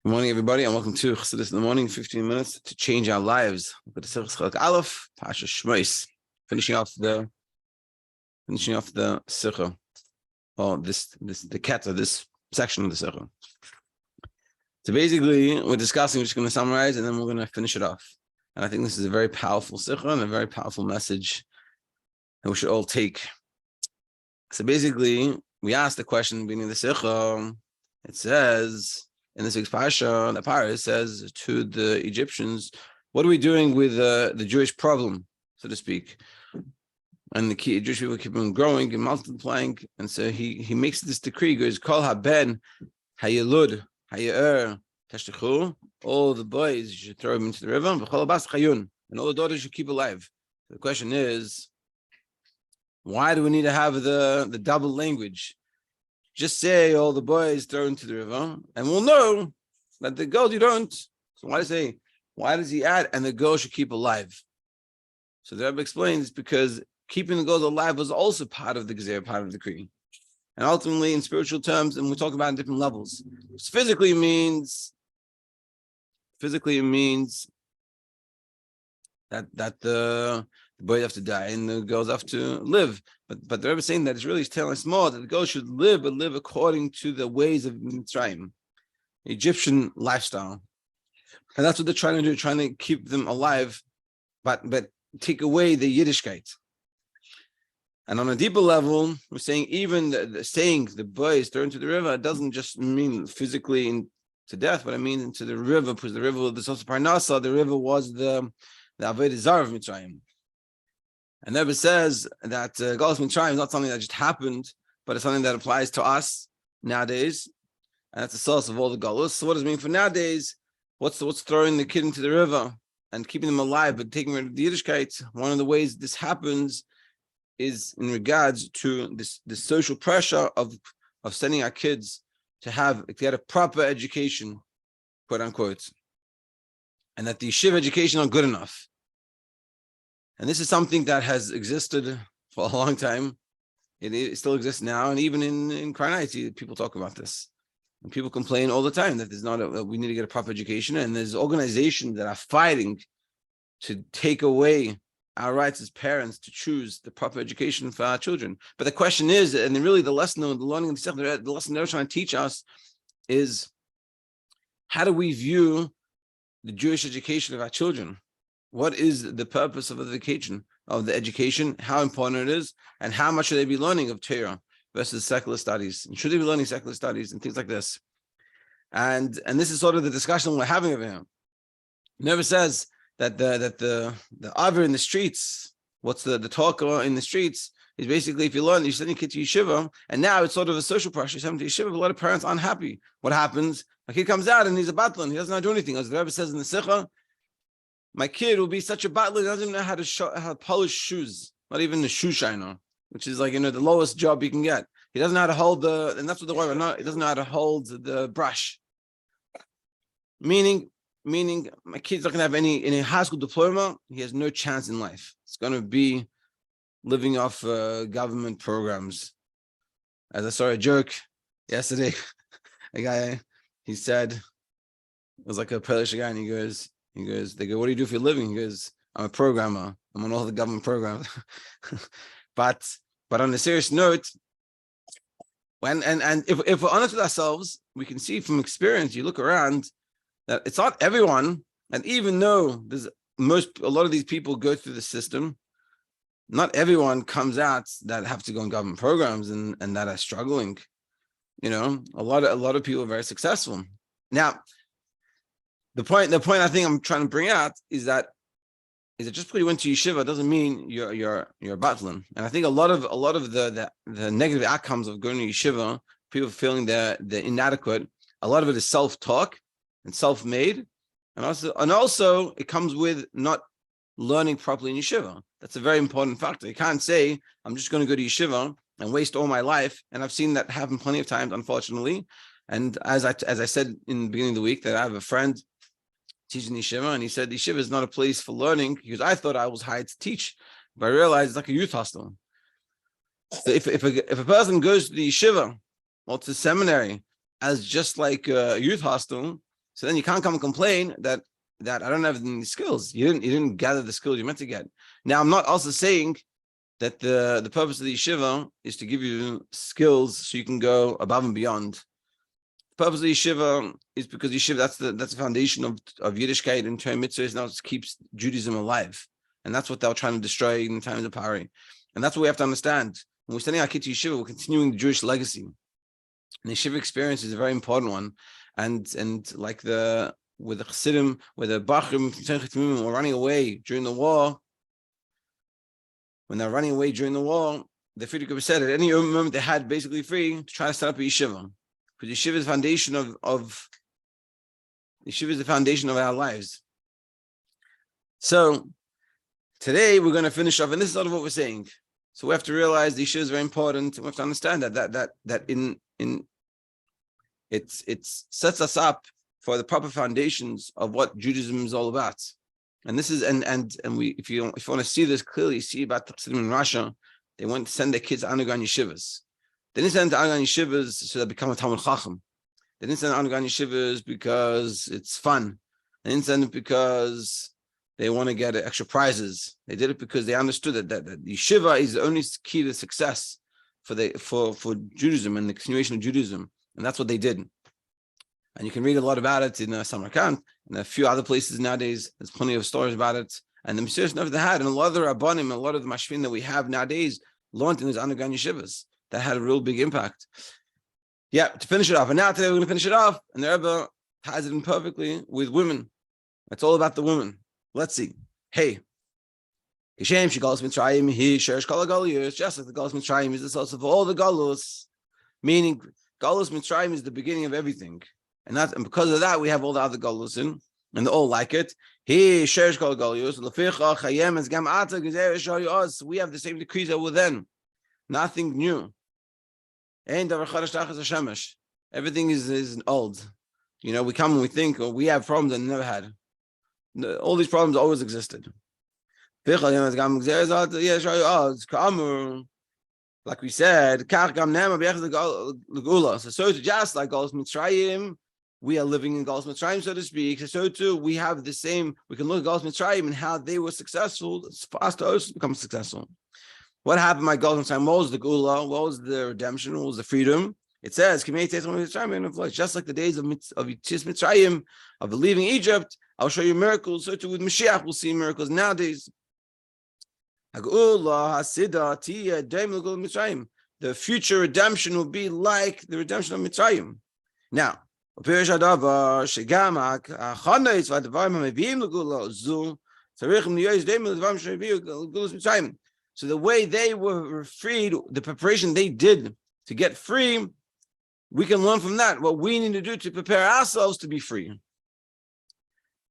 Good morning, everybody, and welcome to Chassidus in the Morning, 15 minutes to change our lives. Look at the Chelak Aleph, Pasha Shemos, finishing off the Sikha, or the Keta, this section of the Sikha. So basically, we're discussing, we're just going to summarize, and then we're going to finish it off. And I think this is a very powerful Sikha and a very powerful message that we should all take. So basically, we asked the question beginning of the Sikha. It says, in this week's Pasha, the Parah says to the Egyptians, what are we doing with the Jewish problem, so to speak? And the Jewish people keep on growing and multiplying. And so he makes this decree, goes, Kol haben, hayelud, hayer, tashtichu, all the boys, you should throw them into the river, and all the daughters should keep alive. The question is, why do we need to have the double language? Just say all the boys throw into the river, and we'll know that the girls you don't. So why does he add, and the girls should keep alive? So the Rebbe explains, because keeping the girls alive was also part of the Gezerah, part of the decree. And ultimately, in spiritual terms, and we're talking about different levels. Physically, it means that the boys have to die and the girls have to live. But the Rebbe is saying that it's really telling us more that the girls should live, but live according to the ways of Mitzrayim, Egyptian lifestyle. And that's what they're trying to do, trying to keep them alive, but take away the Yiddishkeit. And on a deeper level, we're saying even saying the boys throw into the river, it doesn't just mean physically to death, but it means into the river, because the river was the source of Parnasa, the river was the Avodah Zarah of Mitzrayim. And the Rebbe says that Galus Mitzrayim is not something that just happened, but it's something that applies to us nowadays. And that's the source of all the Galus. So what does it mean for nowadays? What's throwing the kid into the river and keeping them alive, but taking rid of the Yiddishkeit? One of the ways this happens is in regards to this social pressure of sending our kids to get a proper education, quote unquote, and that the yeshiva education are good enough. And this is something that has existed for a long time. It still exists now, and even in Karnai, people talk about this. And people complain all the time that we need to get a proper education, and there's organizations that are fighting to take away our rights as parents to choose the proper education for our children. But the question is, and really the lesson of the learning of the lesson they're trying to teach us is, how do we view the Jewish education of our children? What is the purpose of the education, how important it is, and how much should they be learning of Torah versus secular studies? And should they be learning secular studies and things like this? And this is sort of the discussion we're having over here. It never says that the aver in the streets, what's the talk in the streets, is basically, if you learn, you send your kid to yeshiva, and now it's sort of a social pressure. You send them to yeshiva, a lot of parents are unhappy. What happens? A kid comes out and he's a batlan. He doesn't know how to do anything. As the Rebbe says in the Sikha, my kid will be such a battler, he doesn't even know how to polish shoes, not even the shoe shiner, which is like, the lowest job you can get. He doesn't know how to hold and that's what the word, he doesn't know how to hold the brush. Meaning my kid's not going to have any high school diploma, he has no chance in life. It's going to be living off government programs. As I saw a joke yesterday, a guy, he said, it was like a Polish guy, and he goes, they go, what do you do for a living? He goes, I'm a programmer. I'm on all the government programs. but on a serious note, if we're honest with ourselves, we can see from experience, you look around, that it's not everyone. And even though a lot of these people go through the system, not everyone comes out that have to go on government programs and that are struggling. A lot of people are very successful. Now, the point I think I'm trying to bring out is that just because you went to yeshiva doesn't mean you're a batlan. And I think a lot of the negative outcomes of going to yeshiva, people feeling they're inadequate, a lot of it is self-talk and self-made, and also it comes with not learning properly in yeshiva. That's a very important factor. You can't say I'm just going to go to yeshiva and waste all my life. And I've seen that happen plenty of times, unfortunately. And as I said in the beginning of the week, that I have a friend teaching yeshiva, and he said yeshiva is not a place for learning, because I thought I was hired to teach, but I realized it's like a youth hostel. So if a person goes to the yeshiva or to seminary as just like a youth hostel, So then you can't come and complain that I don't have any skills. You didn't gather the skills you're meant to get. Now, I'm not also saying that the purpose of the yeshiva is to give you skills so you can go above and beyond. The purpose of the yeshiva is because yeshiva, that's the foundation of Yiddishkeit and Torah mitzvahs. Now it keeps Judaism alive. And that's what they were trying to destroy in the times of Pari. And that's what we have to understand. When we're sending our kids to yeshiva, we're continuing the Jewish legacy. And the yeshiva experience is a very important one. And like with the Chassidim, where the Bachrim were running away during the war, when they're running away during the war, the Friedrich said at any moment they had basically free to try to set up a yeshiva. Because yeshiva is the foundation of yeshiva is the foundation of our lives. So today we're going to finish off, and this is sort of what we're saying. So we have to realize the yeshiva is very important, and we have to understand that it sets us up for the proper foundations of what Judaism is all about. And this is and we if you want to see this clearly, see about the Chassidim in Russia, they want to send their kids to underground yeshivas. They didn't send them to underground yeshivas so they become a Talmud Chacham. They didn't send them to underground yeshivas because it's fun. They didn't send them because they want to get extra prizes. They did it because they understood that yeshiva is the only key to success for Judaism and the continuation of Judaism. And that's what they did. And you can read a lot about it in Samarkand and a few other places nowadays. There's plenty of stories about it. And the Messiah never had. And a lot of the Rabbanim and a lot of the Mashvin that we have nowadays learned in these underground yeshivas. That had a real big impact. Yeah, to finish it off. And now today we're going to finish it off. And the Rebbe ties it in perfectly with women. It's all about the women. Let's see. Hey. Just like the Galus Mitzrayim is the source of all the Galus. Meaning, Galus Mitzrayim is the beginning of everything. And because of that, we have all the other Galus in, and they all like it. We have the same decrees that were then. Nothing new. Everything is old. You know, we come and we think, we have problems that we never had. All these problems always existed. Like we said, so just like Galus Mitzrayim, we are living in Galus Mitzrayim, so to speak. So too, we have the same. We can look at Galus Mitzrayim and how they were successful. It's for us to also become successful. What happened by Galus Mitzrayim? What was the Gula? What was the redemption? What was the freedom? It says, just like the days of Yetzias Mitzrayim, of leaving Egypt, I'll show you miracles. So too with Mashiach, we'll see miracles nowadays. The future redemption will be like the redemption of Mitzrayim. Now, so the way they were freed, the preparation they did to get free, we can learn from that what we need to do to prepare ourselves to be free.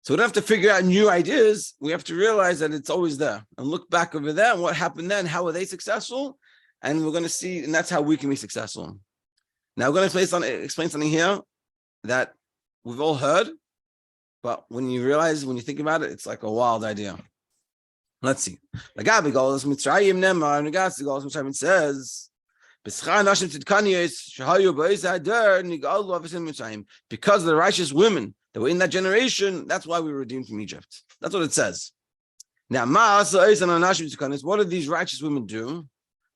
So we don't have to figure out new ideas. We have to realize that it's always there and look back over there and what happened then, how were they successful? And we're going to see, and that's how we can be successful. Now we're going to explain something here that we've all heard, but when you think about it, it's like a wild idea. Let's see. In regards to Galus Mitzrayim, it says, because of the righteous women that were in that generation, that's why we were redeemed from Egypt. That's what it says. Now, what did these righteous women do?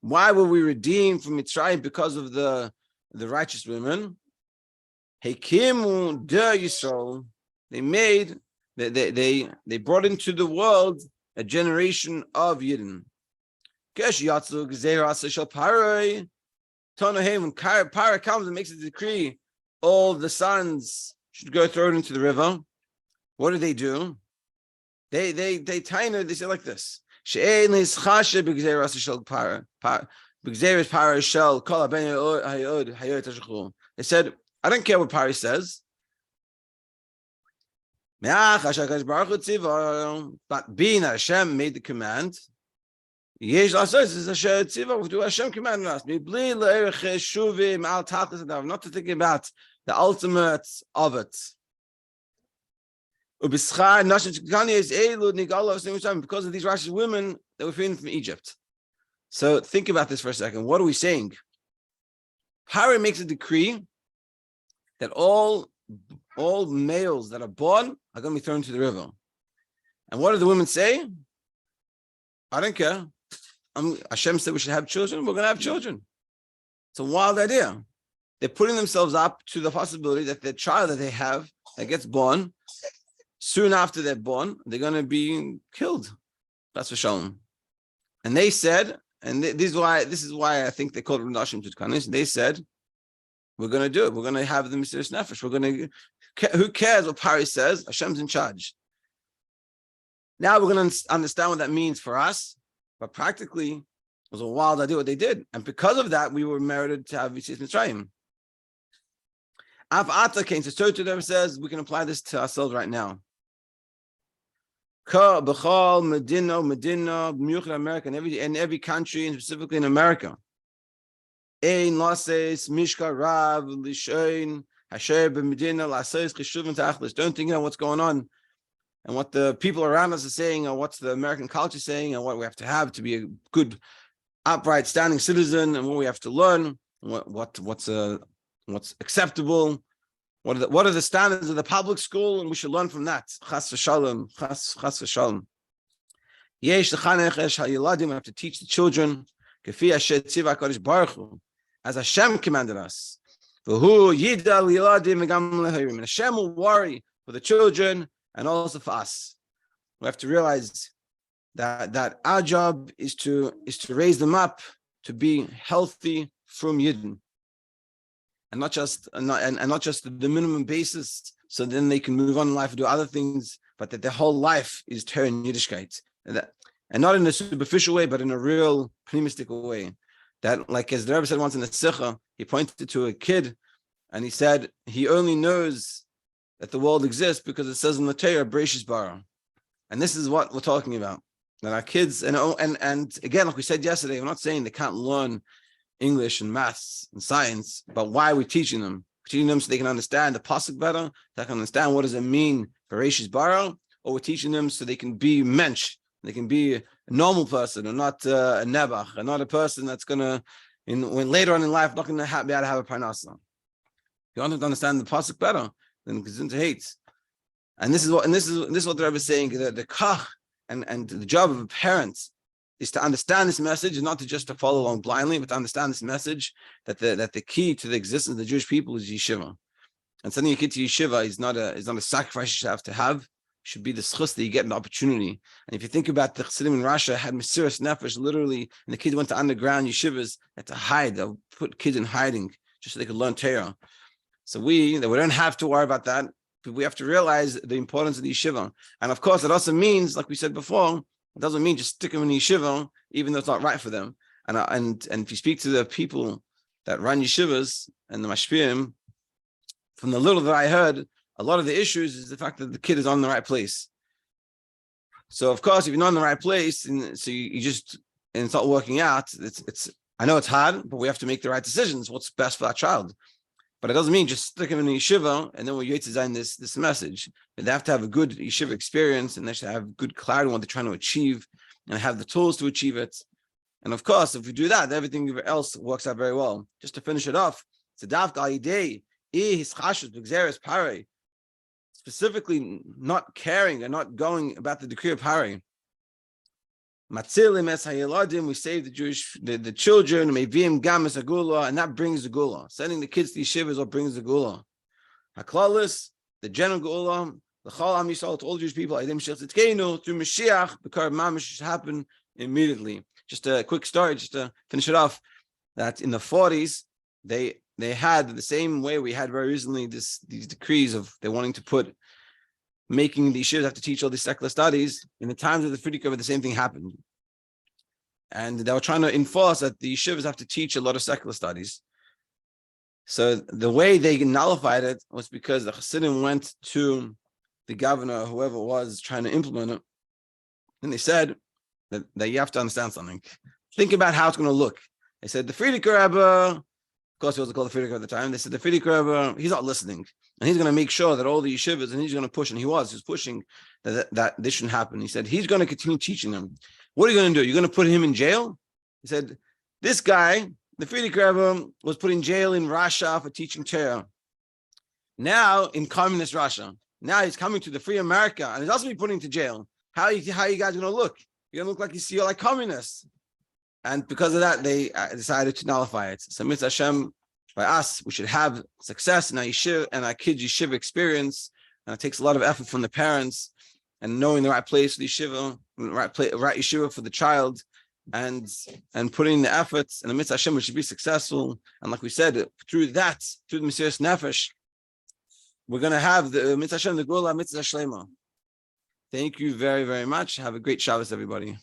Why were we redeemed from Mitzrayim? Because of the righteous women. They brought into the world a generation of Yidden. When Parah comes and makes a decree, all the sons should go thrown into the river. What do? They say like this. They said, I don't care what Parah says. But being that Hashem made the command, Hashem commanded us not to think about the ultimate of it. Because of these righteous women that were freed from Egypt. So think about this for a second. What are we saying? Parah makes a decree that all all males that are born are going to be thrown into the river. And what do the women say? I don't care. Hashem said we should have children. We're going to have children. It's a wild idea. They're putting themselves up to the possibility that the child that they have that gets born, soon after they're born, they're going to be killed. That's for shalom. And they said, and this is why I think they called it Nashim Tutkanis. They said, we're going to do it. We're going to have the mysterious nefesh. Who cares what Pari says? Hashem's in charge. Now we're going to understand what that means for us. But practically, it was a wild idea what they did. And because of that, we were merited to have Yetzias Mitzrayim. Av Ata came to them says, we can apply this to ourselves right now. Ka b'chol Medina, America, in every country, and specifically in America. Ein lases mishka rav lishoin hasher b'Medina lases cheshuvim tachlis. Don't think about what's going on and what the people around us are saying, or what's the American culture saying, and what we have to have to be a good, upright, standing citizen, and what we have to learn, what's acceptable. What are the standards of the public school, and we should learn from that. Chas v'shalom, chas v'shalom. Yesh l'chanech esh ha'yeladim. We have to teach the children, kefi asher tziva HaKadosh Baruch Hu, as Hashem commanded us. V'hu yida l'yeladim v'gam l'hayrim. And Hashem will worry for the children and also for us. We have to realize that our job is to raise them up to be healthy from Yidden. And not just the minimum basis, so then they can move on in life and do other things, but that their whole life is Torah and Yiddishkeit, and not in a superficial way, but in a real pneumistic way. That, like as the Rebbe said once in the Sikha, he pointed to a kid, and he said he only knows that the world exists because it says in the Torah, Bereshis bara. And this is what we're talking about. That our kids, and again, like we said yesterday, we're not saying they can't learn English and maths and science, but why are we teaching them? We're teaching them so they can understand the pasuk better, they can understand what does it mean for Bereshis bara, or we're teaching them so they can be mensch, they can be a normal person, and not a nebach, and not a person that's gonna, when later on in life, not gonna be able to have a parnasa. You want them to understand the pasuk better, then gesund hate. And this is what the Rebbe is saying, that the kach and the job of a parent is to understand this message, and not to follow along blindly, but to understand this message that the key to the existence of the Jewish people is yeshiva. And sending a kid to yeshiva is not a sacrifice you have to have. It should be the schus that you get an opportunity. And if you think about the Chassidim in Russia had Mesiras Nefesh, literally, and the kids went to underground yeshivas, had to hide, they'll put kids in hiding just so they could learn Torah. So we don't have to worry about that, but we have to realize the importance of the yeshiva. And of course, it also means, like we said before, it doesn't mean just stick them in yeshiva, even though it's not right for them. And if you speak to the people that run yeshivas and the mashpiyim, from the little that I heard, a lot of the issues is the fact that the kid is on the right place. So of course, if you're not in the right place, and so you just, and it's not working out, it's I know it's hard, but we have to make the right decisions. What's best for that child? But it doesn't mean just stick them in the yeshiva and then we're design this message. But they have to have a good yeshiva experience, and they should have good clarity on what they're trying to achieve and have the tools to achieve it. And of course, if we do that, everything else works out very well. Just to finish it off, specifically not caring and not going about the decree of Pari. We save the children, and that brings the gula. Sending the kids to yeshivas or brings the gula. Haklalis, the general gula, the Chol Am Yisrael, to all Jewish people, through Mashiach, the Kar Mamash should happen immediately. Just a quick story, just to finish it off, that in the 40s, they had the same way we had very recently these decrees of they wanting to making the yeshivas have to teach all these secular studies. In the times of the Friedrich, the same thing happened. And they were trying to enforce that the yeshivas have to teach a lot of secular studies. So the way they nullified it was because the Chassidim went to the governor, whoever it was, trying to implement it. And they said that you have to understand something. Think about how it's going to look. They said, the Friedrich Rebbe, of course, he wasn't called the Friedrich at the time. They said the Friedrich Rebbe, he's not listening, and he's going to make sure that all the yeshivas, and he's going to push, and he was pushing that this shouldn't happen. He said he's going to continue teaching them. What are you going to do? You're going to put him in jail? He said this guy, the Friedrich Rebbe, was put in jail in Russia for teaching Torah. Now in communist Russia. Now he's coming to the free America, and he's also be put into jail. How you guys going to look? You're going to look like you're like communists. And because of that, they decided to nullify it. So Mitzvah Hashem, by us, we should have success in our yeshiva and our kids' yeshiva experience. And it takes a lot of effort from the parents and knowing the right place for the yeshiva, right yeshiva for the child, and putting the efforts. And the Mitzvah Hashem, we should be successful. And like we said, through the Mesiras Nefesh, we're going to have the Mitzvah Hashem, the Gula Mitzvah Shlema. Thank you very, very much. Have a great Shabbos, everybody.